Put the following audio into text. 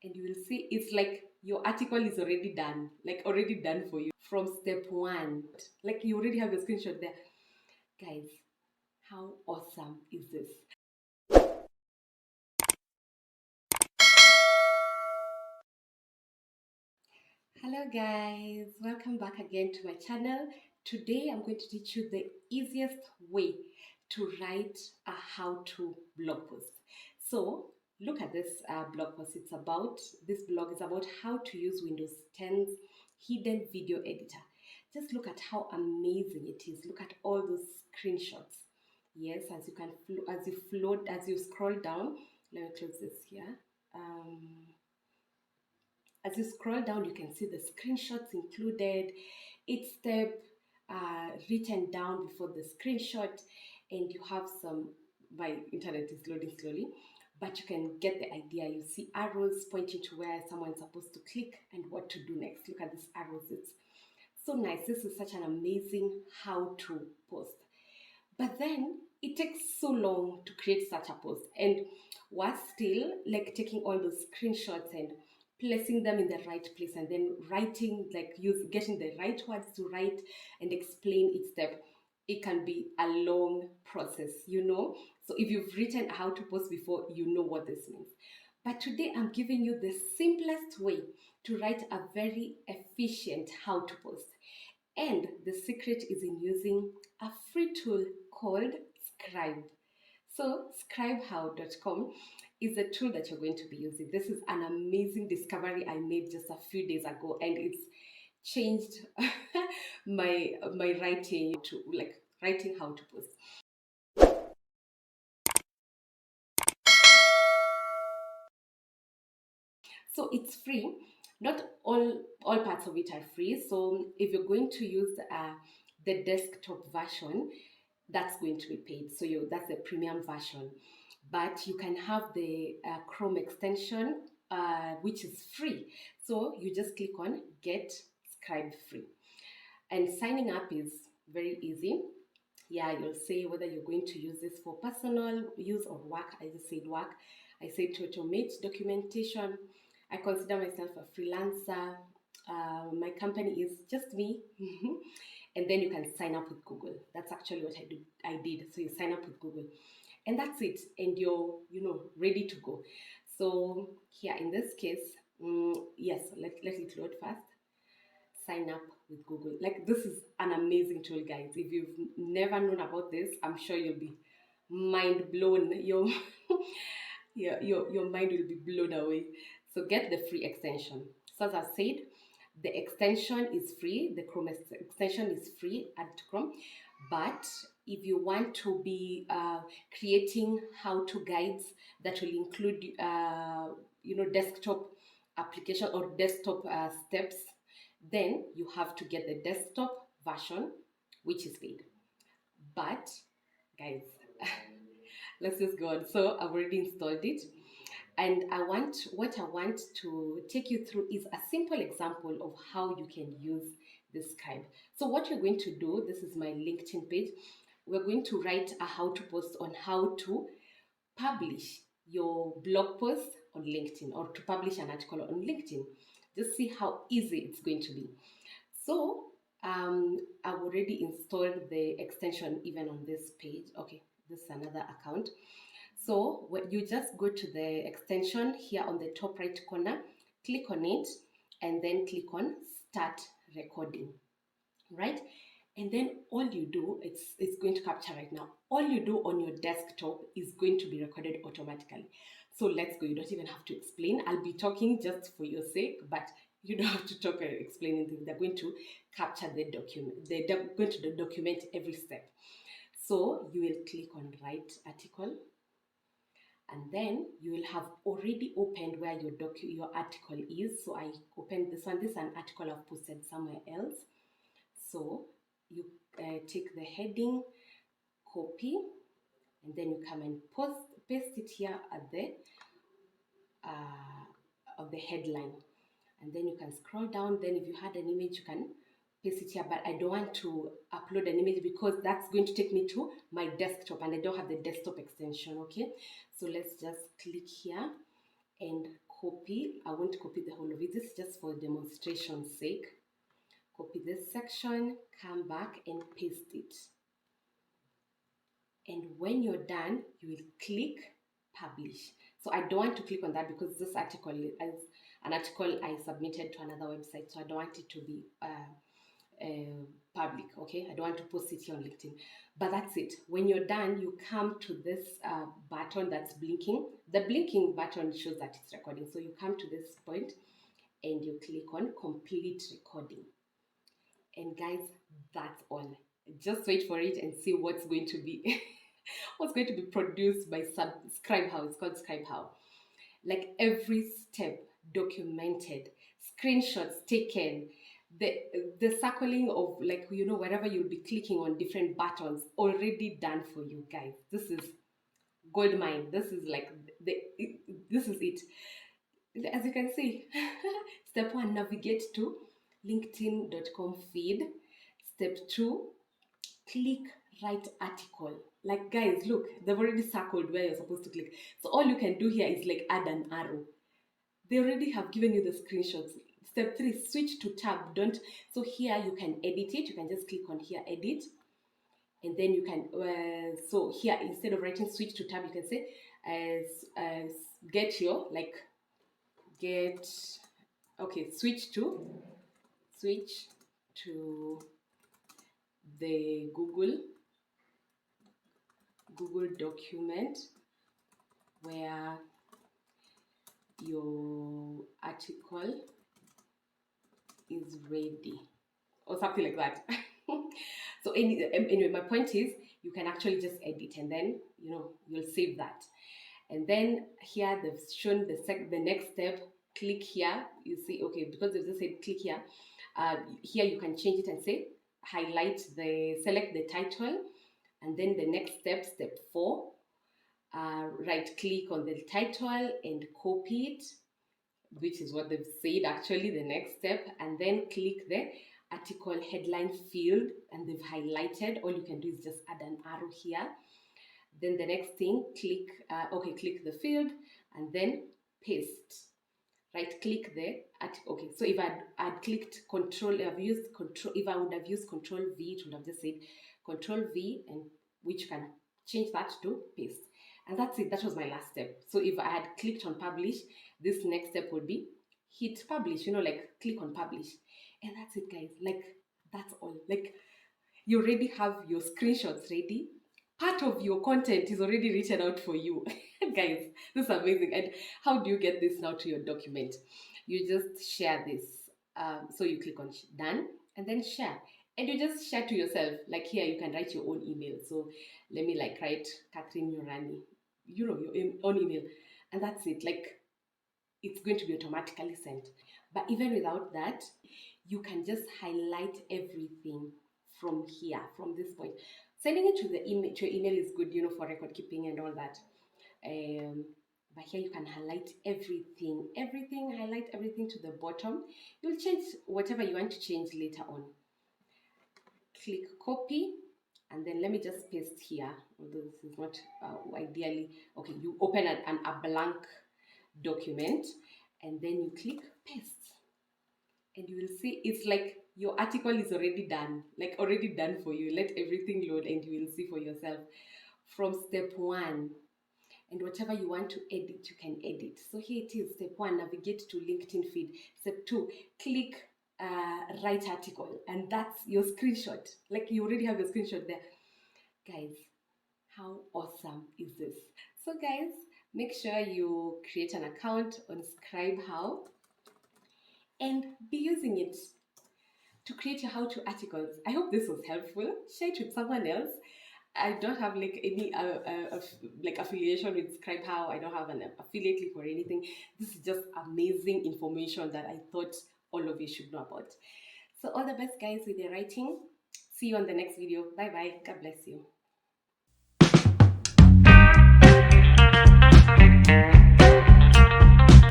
and you will see it's like your article is already done, like already done for you from step one. Like you already have a screenshot there. Guys, how awesome is this? Hello guys, welcome back again to my channel. Today I'm going to teach you the easiest way to write a how-to blog post. So look at this blog post. This blog is about how to use Windows 10's hidden video editor. Just look at how amazing it is. Look at all those screenshots. Yes, as you scroll down. Let me close this here. As you scroll down, you can see the screenshots included, each step written down before the screenshot, and you have some, my internet is loading slowly, but you can get the idea. You see arrows pointing to where someone's supposed to click and what to do next. Look at these arrows. It's so nice. This is such an amazing how to post. But then it takes so long to create such a post, and was still like taking all those screenshots and placing them in the right place, and then writing, like getting the right words to write and explain each step. It can be a long process, you know. So if you've written how to post before, you know what this means. But today I'm giving you the simplest way to write a very efficient how to post. And the secret is in using a free tool called Scribe. So scribehow.com is the tool that you're going to be using. This is an amazing discovery I made just a few days ago, and it's changed my writing to like writing how to post. So it's free. Not all parts of it are free. So if you're going to use the desktop version, that's going to be paid. So that's the premium version. But you can have the Chrome extension, which is free. So you just click on Get Scribe Free. And signing up is very easy. Yeah, you'll say whether you're going to use this for personal use or work. I just said work. I said to automate documentation. I consider myself a freelancer. My company is just me. And then you can sign up with Google. That's actually what I did. So you sign up with Google, and that's it. And you're, ready to go. So here in this case, yes, let it load first. Sign up with Google. Like, this is an amazing tool, guys. If you've never known about this, I'm sure you'll be mind blown. Your mind will be blown away. So get the free extension. So as I said, the extension is free. The Chrome extension is free at Chrome. But if you want to be creating how-to guides that will include, desktop application or desktop steps, then you have to get the desktop version, which is paid. But guys, let's just go on. So I've already installed it, and what I want to take you through is a simple example of how you can use this Scribe. So what you're going to do, this is my LinkedIn page. We're going to write a how to post on how to publish your blog post on LinkedIn, or to publish an article on LinkedIn. Just see how easy it's going to be. So I've already installed the extension even on this page. Okay, this is another account. So you just go to the extension here on the top right corner, click on it, and then click on start recording, right? And then all you do, it's going to capture right now. All you do on your desktop is going to be recorded automatically. So let's go. You don't even have to explain. I'll be talking just for your sake, but you don't have to talk or explain anything. They're going to capture the document. They're going to document every step. So you will click on write article, and then you will have already opened where your article is. So I opened this one. This is an article I've posted somewhere else. So you take the heading, copy, and then you come and paste it here at the of the headline, and then you can scroll down. Then if you had an image, you can paste it here, but I don't want to upload an image because that's going to take me to my desktop, and I don't have the desktop extension. Okay, so let's just click here and copy. I won't copy the whole of it. This is just for demonstration's sake. Copy this section, come back and paste it. And when you're done, you will click publish. So I don't want to click on that because this article is an article I submitted to another website, so I don't want it to be public. Okay, I don't want to post it here on LinkedIn. But that's it. When you're done, you come to this button that's blinking. The blinking button shows that it's recording. So you come to this point and you click on complete recording. And guys, that's all. Just wait for it and see what's going to be what's going to be produced by Scribe. It's called Scribe. Like every step documented, screenshots taken, the circling of, like, you know, wherever you'll be clicking on different buttons, already done for you guys. This is gold mine. This is like this is it. As you can see, step 1, navigate to linkedin.com feed. Step 2, click write article. Like, guys, look, they've already circled where you're supposed to click. So all you can do here is like add an arrow. They already have given you the screenshots. Step 3, switch to tab. So here you can edit it. You can just click on here, edit. And then you can, so here, instead of writing switch to tab, you can say, switch to the Google document where your article is ready, or something like that. So anyway, my point is, you can actually just edit, and then, you know, you'll save that. And then here they've shown the next step. Click here. You see, okay, because they've just said click here. Here you can change it and say select the title, and then the next step, step 4, right click on the title and copy it, which is what they've said actually, the next step, and then click the article headline field, and they've highlighted. All you can do is just add an arrow here. Then the next thing, click the field and then paste. Right click the article. Okay, so if I'd clicked if I would have used Control V, it would have just said Control V, and which you can change that to paste. And that's it. That was my last step. So if I had clicked on publish, this next step would be hit publish, you know, like click on publish. And that's it, guys. Like, that's all. Like, you already have your screenshots ready. Part of your content is already written out for you. Guys, this is amazing. And how do you get this now to your document? You just share this. So you click on done and then share. And you just share to yourself. Like here, you can write your own email. So let me like write Catherine Yorani, you know, your own email. And that's it. Like, it's going to be automatically sent. But even without that, you can just highlight everything from here, from this point. Sending it to your email is good, you know, for record keeping and all that. But here you can highlight everything, highlight everything to the bottom. You'll change whatever you want to change later on. Click copy, and then let me just paste here, although this is not ideally. Okay, you open a blank document, and then you click paste. And you will see it's like your article is already done, like already done for you. Let everything load and you will see for yourself from step 1. And whatever you want to edit, you can edit. So here it is, step 1, navigate to LinkedIn feed. Step 2, click write article. And that's your screenshot. Like, you already have your screenshot there. Guys, how awesome is this? So guys, make sure you create an account on Scribe and be using it to create your how-to articles. I hope this was helpful. Share it with someone else. I don't have like any like affiliation with Scribe. I don't have an affiliate link or anything. This is just amazing information that I thought all of you should know about. So all the best, guys, with your writing. See you on the next video. Bye bye. God bless you.